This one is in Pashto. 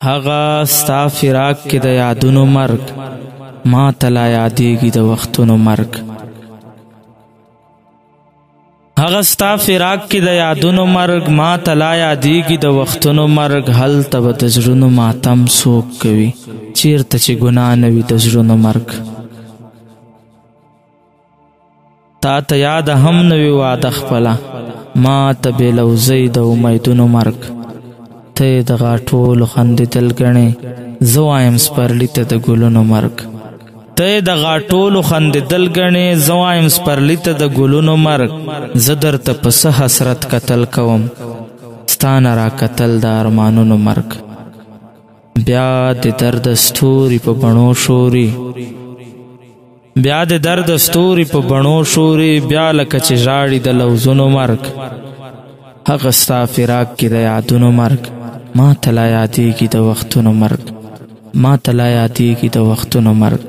هغه ستا فراق کې د یادونو مرګ ما ته لا یادېږي د وختونو مرګ هغه ستا فراق کې د یادونو مرګ ما ته لا یادېږي د وختونو مرګ هلته به د زړونو ماتم څوک کوي چیرته چې ګناه نه وي د زړونو مرګ تا ته یاد هم نه وي واده خپله ما ته بې لوظۍ د امیدونو مرګ ته یې دغه ټولو خندېدل ګڼې زه وایم سپرلي ته د ګلونو مرګ ته یې دغه ټولو خندېدل ګڼې زه وایم سپرلي ته د ګلونو مرګ زه درته په څه حسرت کتل کوم ستا نه راکتل د ارمانونو مرګ بیا د درد ستوري په بڼو شوري بیا د درد ستوري په بڼو شوري بیا لکه چې ژاړي د لوظونو مرګ هغه ستا فراق کې د یادونو مرګ ما ته لا یادېږي د وختونو مرګ ما ته لا یادېږي د وختونو مرګ